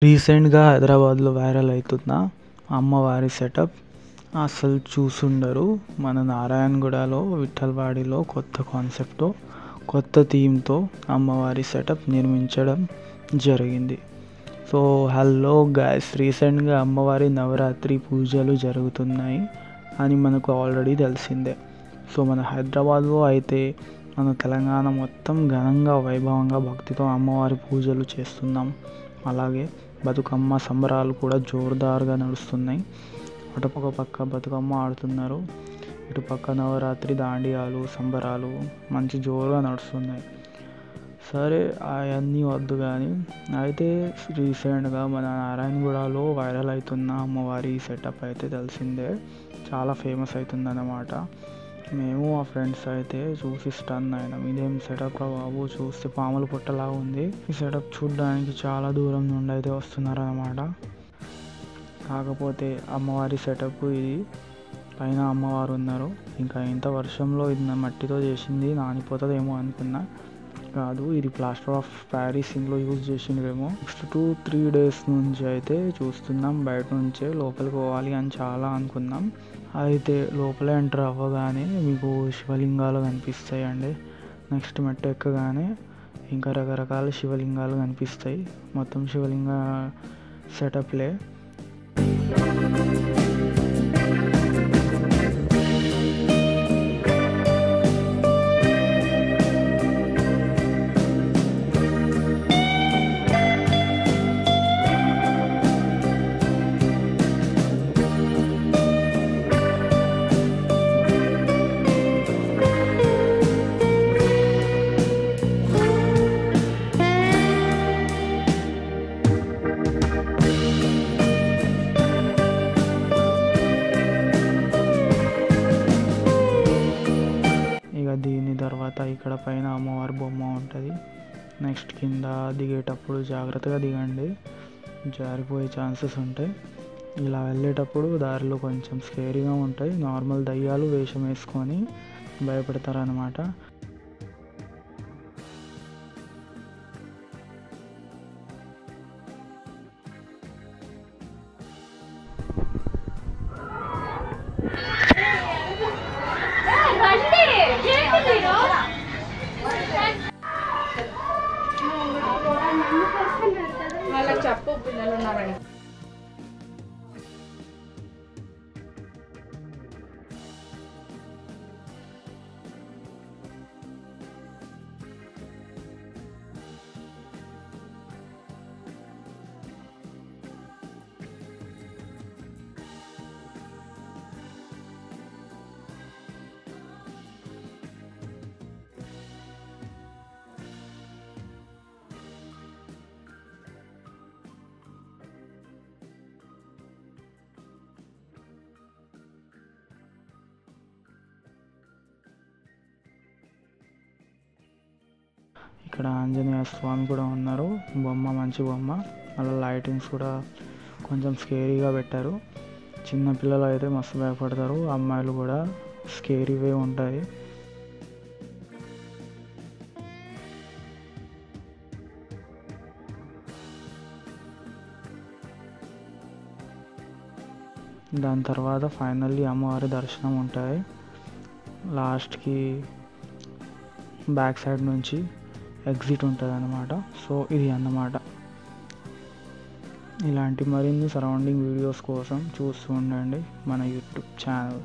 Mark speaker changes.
Speaker 1: రీసెంట్గా హైదరాబాద్లో వైరల్ అవుతున్న అమ్మవారి సెటప్ అసలు చూసుండరు. మన నారాయణగూడలో విఠల్వాడిలో కొత్త కాన్సెప్ట్తో కొత్త థీమ్తో అమ్మవారి సెటప్ నిర్మించడం జరిగింది. సో హలో గైస్, రీసెంట్గా అమ్మవారి నవరాత్రి పూజలు జరుగుతున్నాయి అని మనకు ఆల్రెడీ తెలిసిందే. సో మన హైదరాబాద్లో అయితే మన తెలంగాణ మొత్తం ఘనంగా వైభవంగా భక్తితో అమ్మవారి పూజలు చేస్తున్నాం. అలాగే బతుకమ్మ సంబరాలు కూడా జోరుదారుగా నడుస్తున్నాయి. అటుపక్క పక్క బతుకమ్మ ఆడుతున్నారు, ఇటుపక్క నవరాత్రి దాండియాలు సంబరాలు మంచి జోరుగా నడుస్తున్నాయి. సరే అవన్నీ వద్దు కానీ అయితే రీసెంట్గా మన నారాయణగూడలో వైరల్ అవుతున్న అమ్మవారి సెటప్ అయితే తెలిసిందే, చాలా ఫేమస్ అవుతుంది అన్నమాట. మేము మా ఫ్రెండ్స్ అయితే చూసి స్టన్ అయినాం. ఇదేం సెటప్ రా బాబు, చూస్తే పాముల పుట్టలా ఉంది. ఈ సెటప్ చూడడానికి చాలా దూరం నుండి అయితే వస్తున్నారు అన్నమాట. కాకపోతే అమ్మవారి సెటప్ ఇది, పైన అమ్మవారు ఉన్నారు. ఇంకా ఇంత వర్షంలో ఇది మట్టితో చేసింది, నానిపోతుందేమో అనుకున్నా. కాదు, ఇది ప్లాస్టర్ ఆఫ్ ప్యారిస్ ఇంట్లో యూజ్ చేసిండ్రేమో. నెక్స్ట్ 2-3 డేస్ నుంచి అయితే చూస్తున్నాం, బయట నుంచే లోపలికి పోవాలి అని చాలా అనుకున్నాం. అయితే లోపల ఎంటర్ అవ్వగానే మీకు శివలింగాలు కనిపిస్తాయండి. నెక్స్ట్ మెట్టు ఎక్కగానే ఇంకా రకరకాల శివలింగాలు కనిపిస్తాయి. మొత్తం శివలింగ సెటప్లే. దీని తర్వాత ఇక్కడ పైన అమ్మవారి బొమ్మ ఉంటుంది. నెక్స్ట్ కింద దిగేటప్పుడు జాగ్రత్తగా దిగండి, జారిపోయే ఛాన్సెస్ ఉంటాయి. ఇలా వెళ్ళేటప్పుడు దారిలో కొంచెం స్కేరీగా ఉంటాయి. నార్మల్ దయ్యాలు వేషం వేసుకొని భయపెడతారనమాట.
Speaker 2: వాళ్ళకి చెప్పు పిల్లలు ఉన్నారని.
Speaker 1: ఇక్కడ ఆంజనేయ స్వామి కూడా ఉన్నారు, బొమ్మ మంచి బొమ్మ. అలా లైటింగ్స్ కూడా కొంచెం స్కేరీగా పెట్టారు. చిన్నపిల్లలు అయితే మస్తు భయపడతారు, అమ్మాయిలు కూడా స్కేరీవే ఉంటాయి. దాని తర్వాత ఫైనల్లీ అమ్మవారి దర్శనం ఉంటుంది. లాస్ట్కి బ్యాక్ సైడ్ నుంచి ఎగ్జిట్ ఉంటుంది అన్నమాట. సో ఇది అన్నమాట. ఇలాంటి మరిన్ని సరౌండింగ్ వీడియోస్ కోసం చూస్తూ ఉండండి మన యూట్యూబ్ ఛానల్.